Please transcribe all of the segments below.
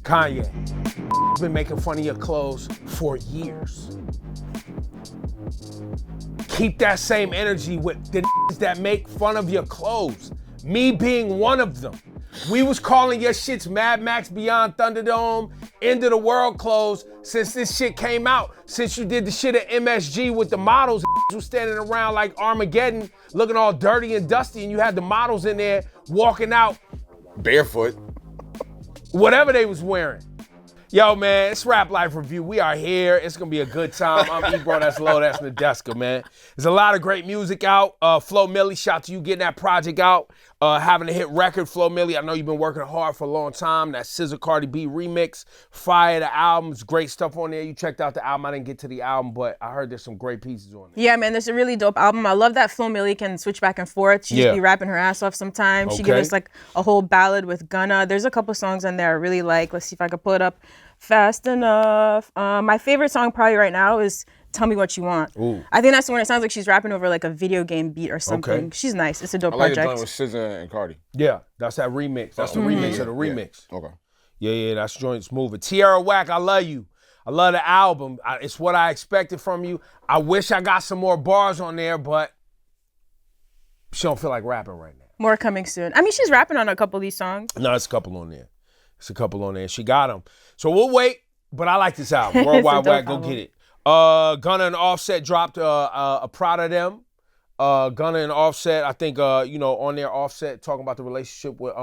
Kanye, been making fun of your clothes for years. Keep that same energy with the that make fun of your clothes. Me being one of them. We was calling your shits Mad Max Beyond Thunderdome, End of the World clothes since this shit came out. Since you did the shit at MSG with the models was standing around like Armageddon, looking all dirty and dusty, and you had the models in there walking out barefoot. Whatever they was wearing. Yo, man, it's Rap Life Review. We are here. It's going to be a good time. I'm Ebro, that's Low, that's Nadeska, man. There's a lot of great music out. Flo Milli, shout out to you getting that project out. Having a hit record, Flo Milli. I know you've been working hard for a long time. That SZA Cardi B remix, fire the albums, great stuff on there. You checked out the album. I didn't get to the album, but I heard there's some great pieces on there. Yeah, man, there's a really dope album. I love that Flo Milli can switch back and forth. She just be rapping her ass off sometimes. She gives us like a whole ballad with Gunna. There's a couple songs on there I really like. Let's see if I can pull it up fast enough. My favorite song probably right now is Tell Me What You Want. Ooh. I think that's the one. It sounds like she's rapping over like a video game beat or something. Okay. She's nice. It's a dope I like project. the joint with SZA and Cardi. Yeah, that's that remix. That's the remix of the remix. Yeah. Okay. Yeah, that's joint's moving. Tierra Whack, I love you. I love the album. It's what I expected from you. I wish I got some more bars on there, but she don't feel like rapping right now. More coming soon. I mean, she's rapping on a couple of these songs. No, it's a couple on there. It's a couple on there. She got them. So we'll wait, but I like this album. Worldwide Whack, go get it. Gunna and Offset dropped a Proud of Them. Gunna and Offset, I think, on their Offset talking about the relationship with,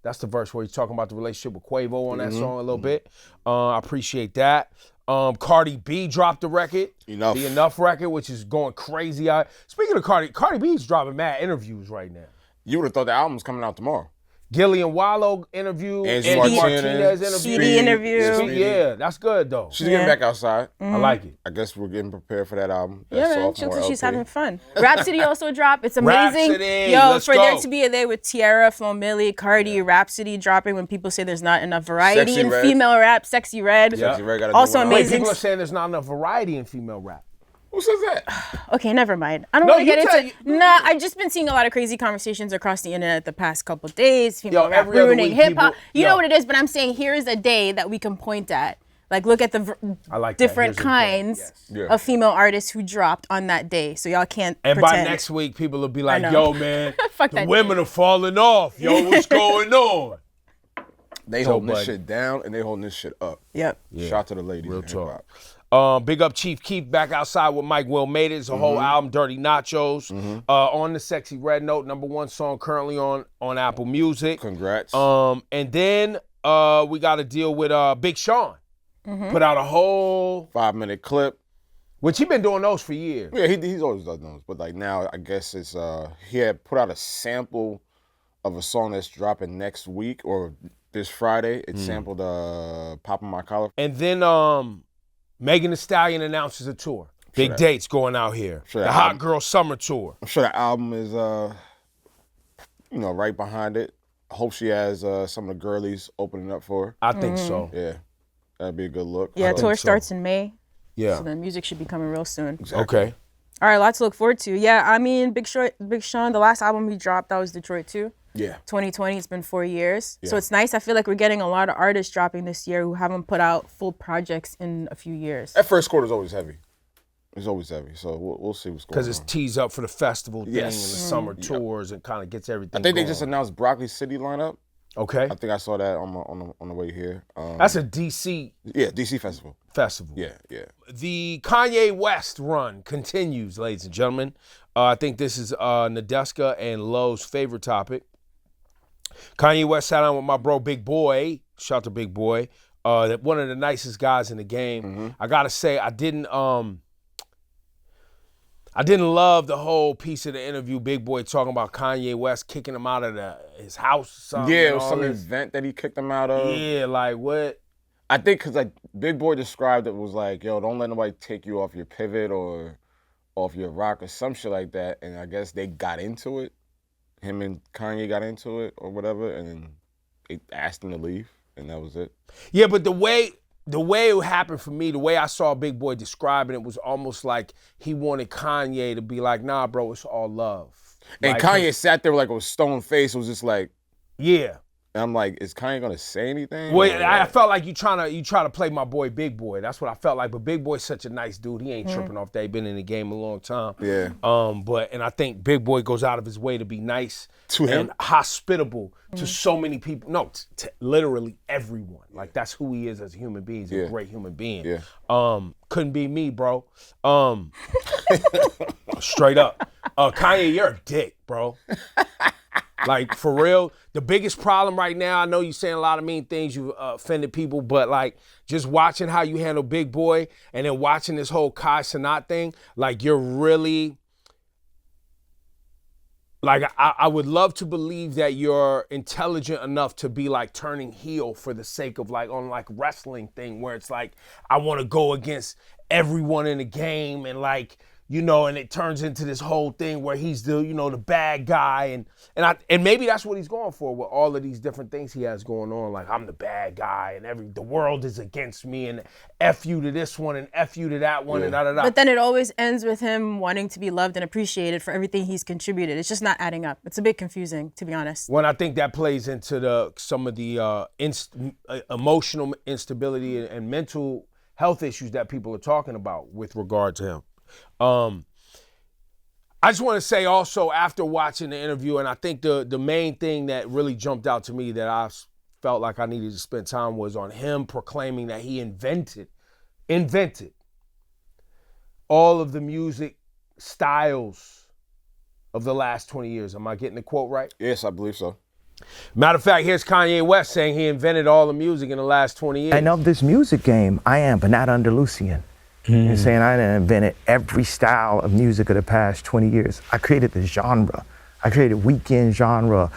that's the verse where he's talking about the relationship with Quavo on that song a little bit. I appreciate that. Cardi B dropped the record. The Enough record, which is going crazy. Speaking of Cardi B's dropping mad interviews right now. You would have thought the album's coming out tomorrow. Gillian Wallow interview, Angie Martinez interview. CD interview. Yeah, that's good though. She's getting back outside. I like it. I guess we're getting prepared for that album. Yeah, man. She looks like she's having fun. Rhapsody also dropped. It's amazing. Rhapsody, Yo, let's for go. there to be a day with Tierra, Flo Milli, Cardi, Rhapsody dropping when people say there's not enough variety Sexyy in Redd. female rap. Sexyy Redd. Sexyy Redd got a Also new one. Wait, amazing. people are saying there's not enough variety in female rap. Who says that? Okay, never mind. I don't No, want to you get tell- into. Nah, I've just been seeing a lot of crazy conversations across the internet the past couple days. Female rap every other ruining week hip hop. people- You yo. know what it is, but I'm saying here is a day that we can point at. Like, look at the I like that. different Here's a day. kinds Yes. Yeah. of female artists who dropped on that day. So y'all can't And pretend. by next week, people will be like, know. yo, man, Fuck the that women are falling off. Yo, what's going on? They So, holding this buddy. shit down and they holding this shit up. Yep. Shout out to the ladies. Real in hip-hop. talk. Big up Chief Keef back outside with Mike Will Made It. It's a whole album, Dirty Nachos. On the Sexyy Redd note, #1 song currently on Apple Music. Congrats. And then we got to deal with Big Sean. Put out a whole, 5-minute clip. which he been doing those for years. Yeah, he's always done those. But like now, I guess it's he had put out a sample of a song that's dropping next week or this Friday. It sampled Poppin' My Collar. And then Megan Thee Stallion announces a tour. Big that- dates going out here. Sure The that Hot album- Girl Summer Tour. I'm sure the album is right behind it. I hope she has some of the girlies opening up for her. I think so. Yeah, that'd be a good look. Yeah, think tour so. starts in May. Yeah. So the music should be coming real soon. Okay. All right, lots to look forward to. Yeah, I mean, Big Sean, the last album he dropped, that was Detroit 2. Yeah. 2020, it's been 4 years. So Yeah. it's nice. I feel like we're getting a lot of artists dropping this year who haven't put out full projects in a few years. That first quarter's always heavy. It's always heavy. So we'll see what's going on. Because it's tees up for the festival thing and the Yes. summer tours and kind of gets everything I think they going. just announced Broccoli City lineup. Okay. I think I saw that on the way here. That's a DC yeah, DC Festival. festival. Yeah. The Kanye West run continues, ladies and gentlemen. I think this is Nadeska and Low's favorite topic. Kanye West sat down with my bro Big Boy. Shout out to Big Boy. One of the nicest guys in the game. I gotta say, I didn't love the whole piece of the interview. Big Boy talking about Kanye West kicking him out of his house or something. Yeah, it and was all some this. event that he kicked him out of. Yeah, like what? I think because like Big Boy described it was like, yo, don't let nobody take you off your pivot or off your rock or some shit like that. And I guess they got into it. Him and Kanye got into it or whatever, and then they asked him to leave, and that was it. Yeah, but the way it happened for me, the way I saw Big Boy describing it was almost like he wanted Kanye to be like, nah, bro, it's all love. And Like, Kanye sat there like with a stone face, was just like, yeah. And I'm like, is Kanye gonna say anything? Well, I felt like you try to play my boy Big Boy. That's what I felt like. But Big Boy's such a nice dude. He ain't tripping off that. He been in the game a long time. Yeah. And I think Big Boy goes out of his way to be nice To him? and hospitable to so many people. No, to literally everyone. Like that's who he is as a human being. He's a great human being. Yeah. Couldn't be me, bro. Straight up. Kanye, you're a dick, bro. Like, for real, the biggest problem right now, I know you're saying a lot of mean things, you offended people, but, like, just watching how you handle Big Boy and then watching this whole Cenat thing, like, you're really, like, I would love to believe that you're intelligent enough to be, like, turning heel for the sake of, like, on, like, wrestling thing where it's like, I want to go against everyone in the game and, like, you know, and it turns into this whole thing where he's the, you know, the bad guy, and maybe that's what he's going for with all of these different things he has going on. Like, I'm the bad guy, and the world is against me, and F you to this one, and F you to that one, and da-da-da. But then it always ends with him wanting to be loved and appreciated for everything he's contributed. It's just not adding up. It's a bit confusing, to be honest. When I think that plays into some of the emotional instability and mental health issues that people are talking about with regard to him. I just want to say also after watching the interview, and I think the main thing that really jumped out to me that I felt like I needed to spend time was on him proclaiming that he invented all of the music styles of the last 20 years. Am I getting the quote right? Yes, I believe so. Matter of fact, here's Kanye West saying he invented all the music in the last 20 years. And of this music game, I am, but not under Lucian. And saying I done invented every style of music of the past 20 years. I created the genre. I created weekend genre,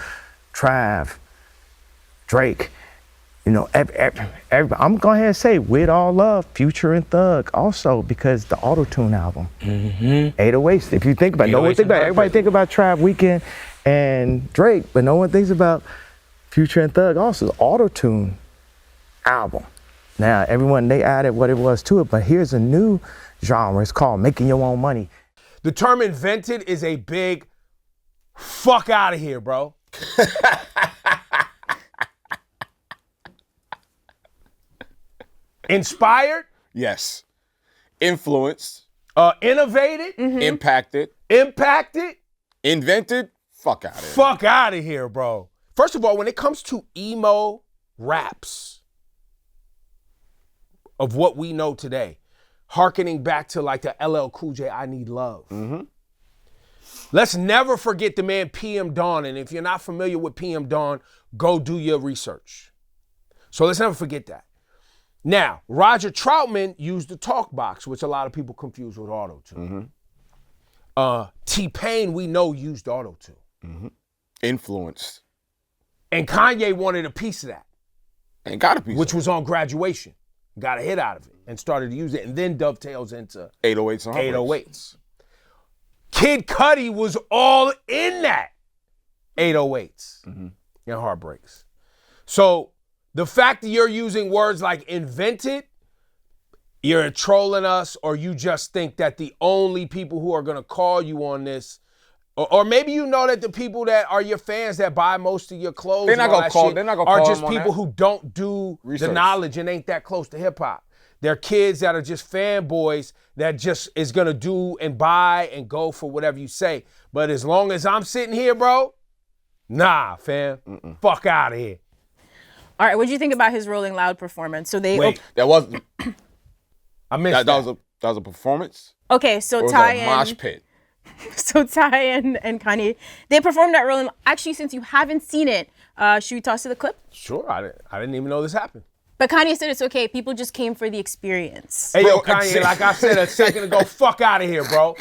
Trav, Drake. You know, everybody. I'm going ahead and say, with all love, Future and Thug also, because the Auto-Tune album. 808s, if you think about it, no one think about it. Everybody think about Trav, Weekend, and Drake, but no one thinks about Future and Thug also, the Auto-Tune album. Now, everyone, they added what it was to it, but here's a new genre. It's called making your own money. The term invented is a big fuck out of here, bro. Inspired? Yes. Influenced. Innovated? Impacted. Invented? Fuck out of here. Fuck out of here, bro. First of all, when it comes to emo raps, of what we know today, hearkening back to like the LL Cool J, I Need Love. Let's never forget the man PM Dawn, and if you're not familiar with PM Dawn, go do your research. So let's never forget that. Now, Roger Troutman used the talk box, which a lot of people confuse with auto-tune. T-Pain, we know, used auto-tune. Influenced. And Kanye wanted a piece of that. And got a piece which was on Graduation. Got a hit out of it and started to use it, and then dovetails into 808s and 808s. Kid Cudi was all in that 808s and Heartbreaks. So the fact that you're using words like invented, you're trolling us, or you just think that the only people who are gonna call you on this, or maybe you know that the people that are your fans that buy most of your clothes they're not gonna call are just people that. who don't do Research. the knowledge and ain't that close to hip hop. They're kids that are just fanboys that just is gonna do and buy and go for whatever you say. But as long as I'm sitting here, bro, nah, fam, fuck out of here. All right, what do you think about his Rolling Loud performance? So they Wait, That was I missed that was a performance? okay, so Or was Ty that a mosh pit? So Ty and Kanye, they performed at Rolling. Actually, since you haven't seen it, should we toss to the clip? Sure, I didn't even know this happened. But Kanye said it's okay. People just came for the experience. Hey, yo, Bro, Kanye, like I said a second ago, fuck out of here, bro.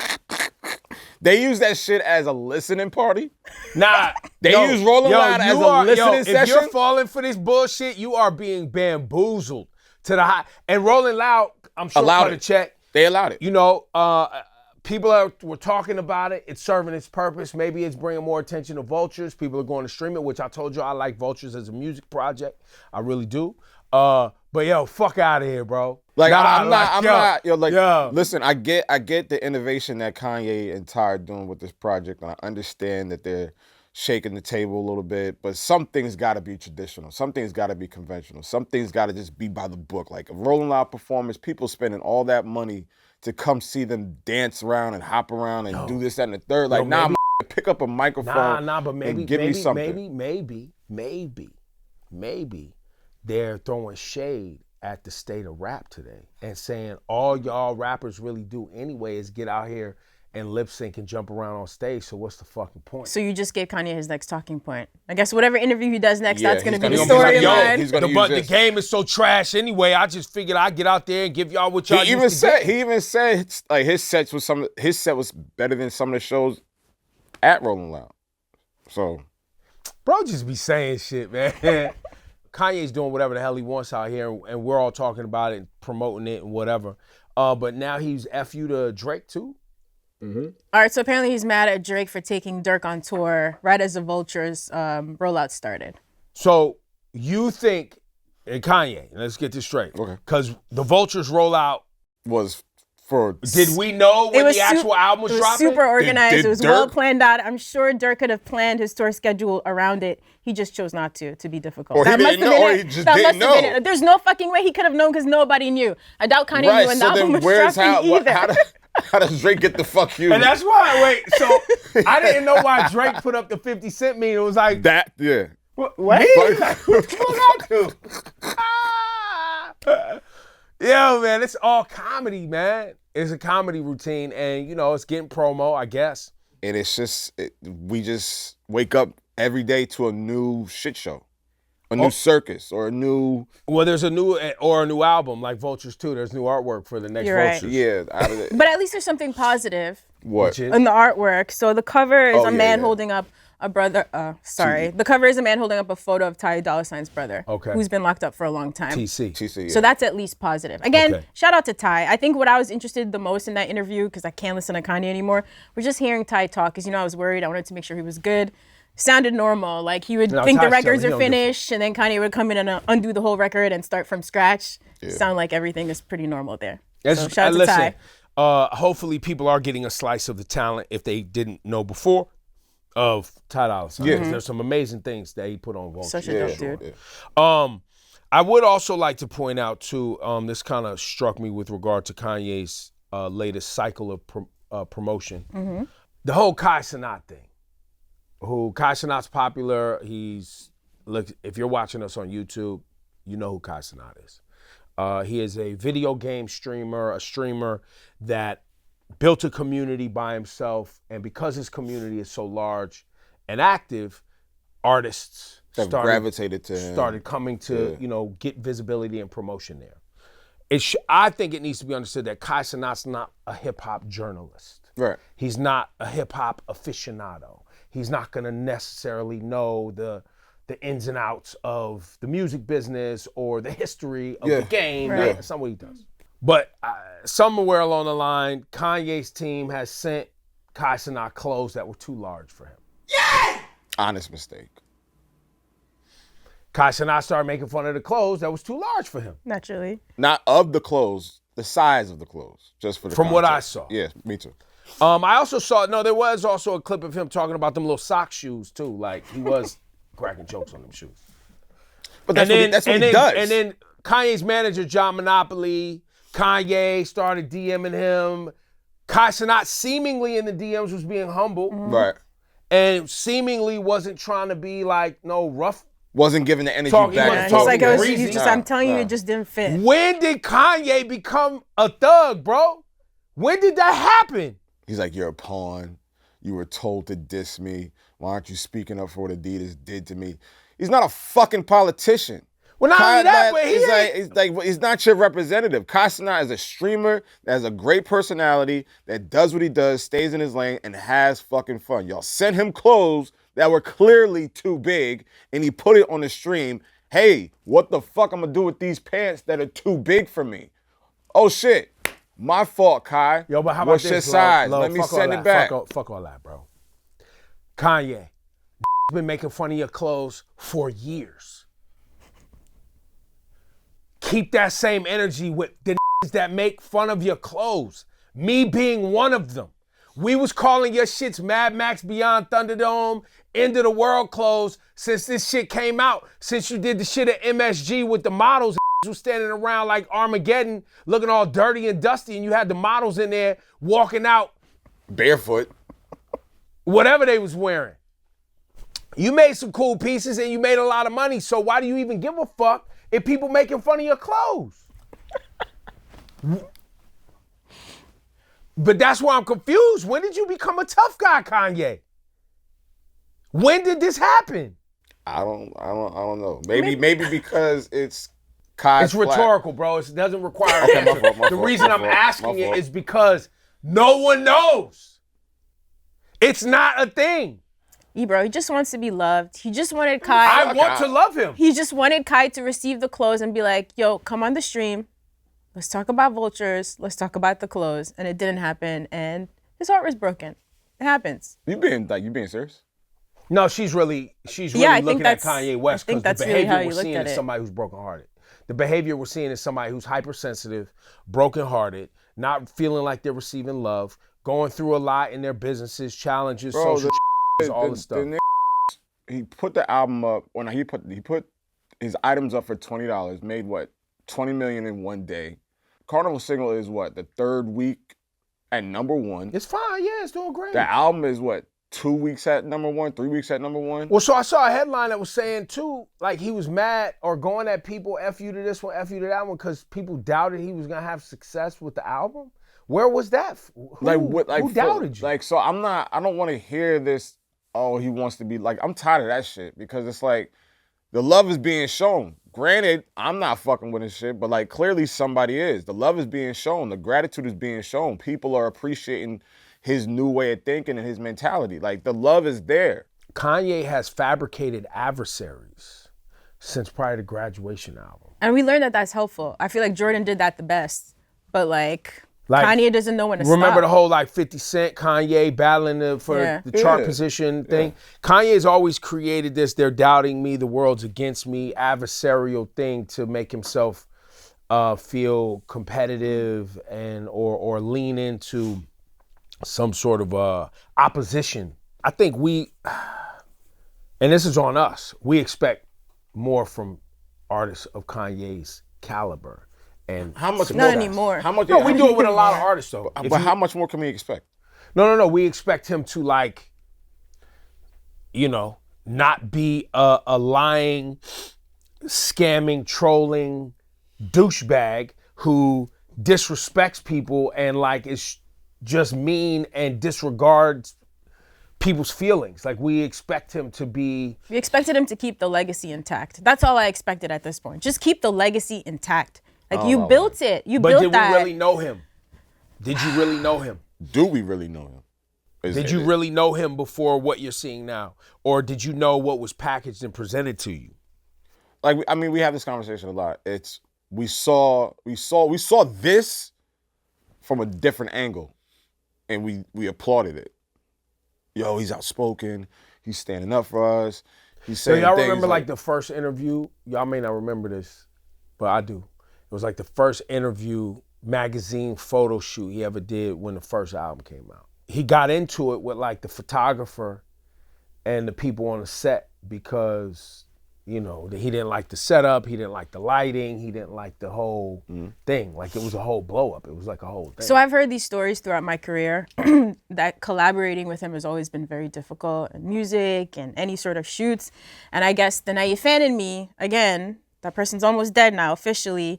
They use that shit as a listening party? Nah, They use Rolling Loud as a listening session? If you're falling for this bullshit, you are being bamboozled to the high. And Rolling Loud, I'm sure Allowed cut a it. check. They allowed it. You know, people were talking about it. It's serving its purpose. Maybe it's bringing more attention to Vultures. People are going to stream it, which I told you I like Vultures as a music project. I really do. But yo, fuck out of here, bro. Like Yo. Listen, I get the innovation that Kanye and Ty are doing with this project, and I understand that they're shaking the table a little bit, but some things got to be traditional. Some things got to be conventional. Some things got to just be by the book. Like a Rolling Loud performance, people spending all that money to come see them dance around and hop around and do this, that, and the third. Like, nah, pick up a microphone but maybe, and give me something. Maybe they're throwing shade at the state of rap today and saying all y'all rappers really do anyway is get out here and lip sync and jump around on stage. So what's the fucking point? So you just gave Kanye his next talking point. I guess whatever interview he does next, that's going to be the storyline. But the game is so trash anyway. I just figured I'd get out there and give y'all what y'all He even said like his set was better than some of the shows at Rolling Loud. So, bro, just be saying shit, man. Kanye's doing whatever the hell he wants out here, and we're all talking about it and promoting it and whatever. But now he's F you to Drake too? Mm-hmm. All right, so apparently he's mad at Drake for taking Dirk on tour right as the Vultures rollout started. So you think, and Kanye, let's get this straight. Okay. Because the Vultures rollout was for... Did we know when the actual album was dropping? It was super organized. It was Dirk? well planned out. I'm sure Dirk could have planned his tour schedule around it. He just chose not to be difficult. Or he didn't know, or he just didn't know. There's no fucking way he could have known because nobody knew. I doubt Kanye knew when the album was dropping either. How does Drake get the fuck you? And that's why, so I didn't know why Drake put up the 50 Cent meme. It was like... That, yeah. What? What the fuck? Yo, man, it's all comedy, man. It's a comedy routine, and, you know, it's getting promo, I guess. And it's just, we just wake up every day to a new shit show. A new circus or a new... Well, there's a new album, like Vultures 2. There's new artwork for the next Vultures. Right. Yeah. Out of it. But at least there's something positive. What? In the artwork. So the cover is a man holding up a brother... The cover is a man holding up a photo of Ty Dolla $ign's brother. Okay. Who's been locked up for a long time. TC, yeah. So that's at least positive. Again, shout out to Ty. I think what I was interested the most in that interview, because I can't listen to Kanye anymore, was just hearing Ty talk. Because, you know, I was worried. I wanted to make sure he was good. Sounded normal. Like he would think the records are finished, and then Kanye would come in and undo the whole record and start from scratch. Yeah. Sound like everything is pretty normal there. So shout out to Ty. Hopefully people are getting a slice of the talent, if they didn't know before, of Ty Dolla $ign. Yeah. There's some amazing things that he put on Vultures. Such a dope dude. Yeah. I would also like to point out too, this kind of struck me with regard to Kanye's latest cycle of promotion. Mm-hmm. The whole Cenat thing. Cenat's popular. If you're watching us on YouTube, you know who Cenat is. He is a video game streamer, a streamer that built a community by himself, and because his community is so large and active, artists started coming to get visibility and promotion there. I think it needs to be understood that Cenat's not a hip hop journalist. Right. He's not a hip hop aficionado. He's not going to necessarily know the ins and outs of the music business or the history of the game. Right. That's not what he does. But somewhere along the line, Kanye's team has sent Cenat clothes that were too large for him. Yeah! Honest mistake. Cenat started making fun of the clothes that was too large for him. Naturally. Not of the clothes, the size of the clothes, just for the From what I saw. Yeah, me too. I also saw, there was also a clip of him talking about them little sock shoes too. Like he was cracking jokes on them shoes. But that's what he does. And then Kanye's manager, John Monopoly, Kanye started DMing him. Cenat seemingly in the DMs was being humble. Mm-hmm. Right. And seemingly wasn't trying to be like rough. Wasn't giving the energy back. Yeah, he's like, I'm telling you, it just didn't fit. When did Kanye become a thug, bro? When did that happen? He's like, you're a pawn. You were told to diss me. Why aren't you speaking up for what Adidas did to me? He's not a fucking politician. Well, not only that, but he's not your representative. Cenat is a streamer that has a great personality, that does what he does, stays in his lane, and has fucking fun. Y'all sent him clothes that were clearly too big, and he put it on the stream. Hey, what the fuck I'm gonna do with these pants that are too big for me? Oh shit. My fault, Kai. Yo, but how about What's this, your size? Let me send it back. Fuck all that, bro. Kanye, been making fun of your clothes for years. Keep that same energy with the that make fun of your clothes. Me being one of them. We was calling your shits Mad Max Beyond Thunderdome, End of the World clothes since this shit came out. Since you did the shit at MSG with the models was standing around like Armageddon, looking all dirty and dusty, and you had the models in there walking out barefoot. Whatever they was wearing. You made some cool pieces and you made a lot of money, so why do you even give a fuck if people making fun of your clothes? But that's why I'm confused. When did you become a tough guy, Kanye? When did this happen? I don't know. Maybe because it's Kai. It's rhetorical, bro. It doesn't require an answer. The reason I'm asking it is because no one knows. It's not a thing. Bro, he just wants to be loved. He just wanted Kai. I want to love him. He just wanted Kai to receive the clothes and be like, yo, come on the stream. Let's talk about vultures. Let's talk about the clothes. And it didn't happen. And his heart was broken. It happens. You being serious? No, she's really looking at Kanye West because the behavior we're seeing is somebody who's brokenhearted. The behavior we're seeing is somebody who's hypersensitive, brokenhearted, not feeling like they're receiving love, going through a lot in their businesses, challenges, social all the stuff. He put the album up when he put his items up for $20, made what? $20 million in one day. Carnival single is what? The third week at number one. It's fine, yeah, it's doing great. The album is what? 2 weeks at number one, 3 weeks at number one. Well, so I saw a headline that was saying too, like he was mad or going at people, F you to this one, F you to that one, because people doubted he was gonna have success with the album. Where was that? Who doubted you? Like, so I don't want to hear this, oh, he wants to be like, I'm tired of that shit because it's like, the love is being shown. Granted, I'm not fucking with his shit, but like clearly somebody is. The love is being shown. The gratitude is being shown. People are appreciating his new way of thinking and his mentality. Like the love is there. Kanye has fabricated adversaries since prior to Graduation album. And we learned that that's helpful. I feel like Jordan did that the best. But like Kanye doesn't know when to remember stop. the whole like 50 Cent, Kanye battling for the chart position thing? Kanye's always created this, they're doubting me, the world's against me, adversarial thing to make himself feel competitive and or lean into some sort of opposition. I think and this is on us, we expect more from artists of Kanye's caliber. And how much not anymore. How much? No, we do it with a lot of artists though. But how much more can we expect? No. We expect him to like, not be a lying, scamming, trolling douchebag who disrespects people and like is just mean and disregards people's feelings. Like we expect him to be. We expected him to keep the legacy intact. That's all I expected at this point. Just keep the legacy intact. Like you built it. You built that. But did we really know him? Did you really know him? Do we really know him? Did you really know him before what you're seeing now? Or did you know what was packaged and presented to you? Like, I mean, we have this conversation a lot. We saw this from a different angle and we applauded it. Yo, he's outspoken. He's standing up for us. He's saying y'all things remember like the first interview? Y'all may not remember this, but I do. It was like the first interview, magazine photo shoot he ever did when the first album came out. He got into it with like the photographer and the people on the set because, he didn't like the setup, he didn't like the lighting, he didn't like the whole thing. Like it was a whole blow up. It was like a whole thing. So I've heard these stories throughout my career that collaborating with him has always been very difficult in music and any sort of shoots. And I guess the naive fan in me, again, that person's almost dead now officially,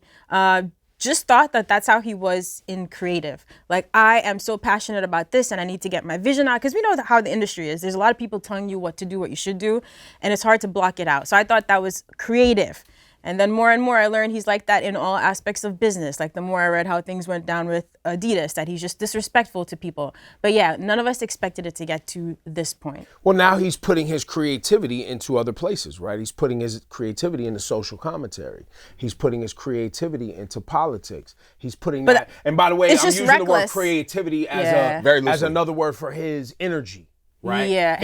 just thought that that's how he was in creative. Like, I am so passionate about this and I need to get my vision out. Because we know how the industry is. There's a lot of people telling you what to do, what you should do, and it's hard to block it out. So I thought that was creative. And then more and more I learned he's like that in all aspects of business. Like the more I read how things went down with Adidas, that he's just disrespectful to people. But yeah, none of us expected it to get to this point. Well, now he's putting his creativity into other places, right? He's putting his creativity into social commentary. He's putting his creativity into politics. He's putting that. And by the way, I'm using the word creativity as another word for his energy. Right. Yeah,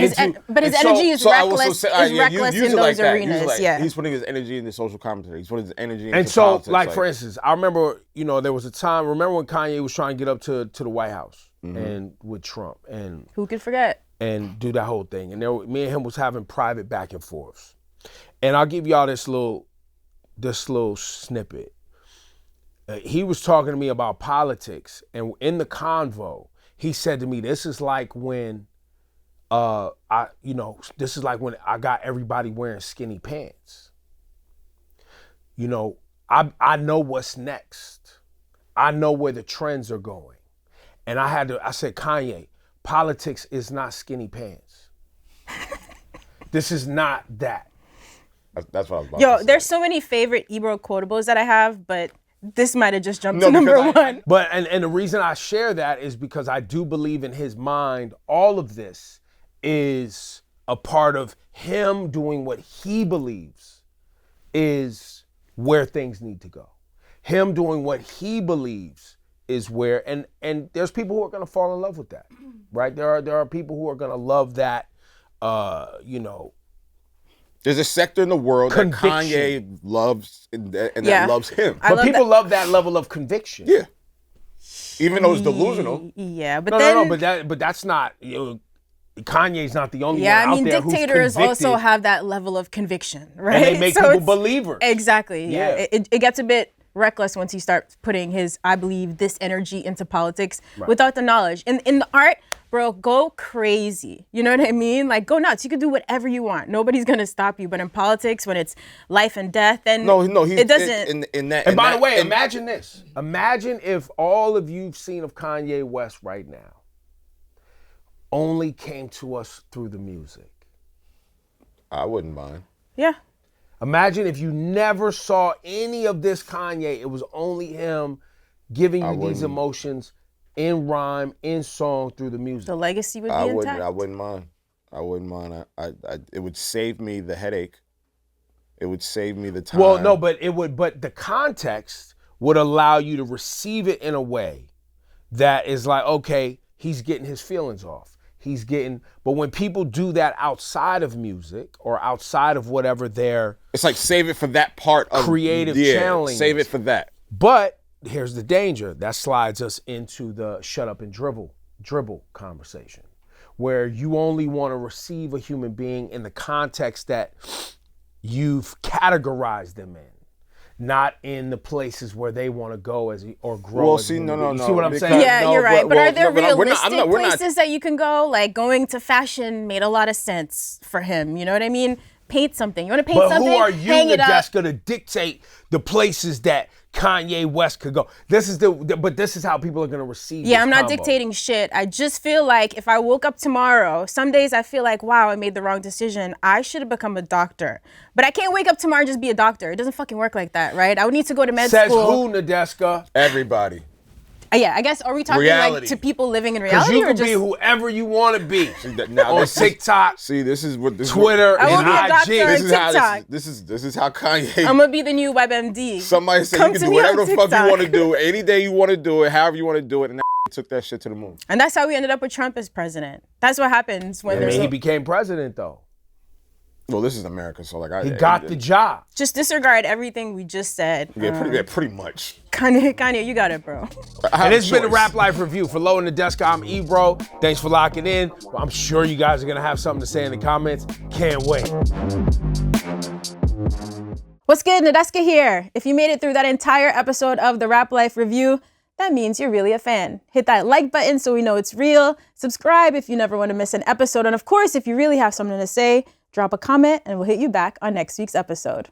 but his energy is reckless. In those arenas. Yeah, he's putting his energy into social commentary. He's putting his energy into politics. Like for instance, I remember, there was a time. Remember when Kanye was trying to get up to the White House, and with Trump, and who could forget? And do that whole thing. And me and him was having private back and forths. And I'll give y'all this little snippet. He was talking to me about politics, and in the convo, he said to me, "This is like when, this is like when I got everybody wearing skinny pants. You know, I know what's next. I know where the trends are going." And I said, "Kanye, politics is not skinny pants. This is not that." That's what I was about to say. There's so many favorite Ebro quotables that I have, but this might have just jumped to number one. But and the reason I share that is because I do believe in his mind, all of this is a part of him doing what he believes is where things need to go. Him doing what he believes is where, and there's people who are gonna fall in love with that, right? There are people who are gonna love that, There's a sector in the world conviction. that Kanye loves and that loves him. But people love that level of conviction. Yeah. Even though it's delusional. Yeah, but but that's not, Kanye's not the only one I out mean, there who's dictators convicted. also have that level of conviction, right? And they make people believers. Exactly, yeah. Yeah. It gets a bit reckless once he starts putting his, I believe, this energy into politics without the knowledge. In the art, bro, go crazy. You know what I mean? Like, go nuts. You can do whatever you want. Nobody's going to stop you. But in politics, when it's life and death, then it doesn't. And by the way, imagine this. Imagine if all of you've seen of Kanye West right now only came to us through the music. I wouldn't mind. Yeah. Imagine if you never saw any of this Kanye. It was only him giving you these emotions in rhyme, in song, through the music. The legacy would be intact. I wouldn't mind. It would save me the headache. It would save me the time. Well, no, but the context would allow you to receive it in a way that is like, okay, he's getting his feelings off. But when people do that outside of music or outside of whatever it's like save it for that part of creative challenge. Save it for that. But here's the danger. That slides us into the shut up and dribble conversation, where you only want to receive a human being in the context that you've categorized them in, not in the places where they want to go or grow. Well, see, no. You see what I'm saying? Yeah, you're right. But are there realistic we're not, places that you can go? Like going to fashion made a lot of sense for him. You know what I mean? Paint something. You want to paint something? But who are you, hang it up. Nadeska, to dictate the places that Kanye West could go? This is how people are going to receive. Yeah, I'm not combo. dictating shit. I just feel like if I woke up tomorrow, some days I feel like, wow, I made the wrong decision. I should have become a doctor. But I can't wake up tomorrow and just be a doctor. It doesn't fucking work like that, right? I would need to go to med school. Says who, Nadeska? Everybody. Yeah, I guess, are we talking reality. like to people living in Because reality? you can be whoever you want to be. Now on TikTok, this is what Twitter, I won't be a and doctor IG. on This is how TikTok. this is how Kanye. I'm gonna be the new WebMD. Somebody said Come you to can do me whatever on the fuck you TikTok. want to do, any day you want to do it, however you want to do it, and that took that shit to the moon. And that's how we ended up with Trump as president. That's what happens when there's he became president though. Well, this is America, so like He got the job. just disregard everything we just said. Yeah, pretty much. Kanye, you got it, bro. And it's been a Rap Life Review. For Low and Nadeska, I'm Ebro. Thanks for locking in. I'm sure you guys are going to have something to say in the comments. Can't wait. What's good? Nadeska here. If you made it through that entire episode of the Rap Life Review, that means you're really a fan. Hit that like button so we know it's real. Subscribe if you never want to miss an episode. And of course, if you really have something to say, drop a comment and we'll hit you back on next week's episode.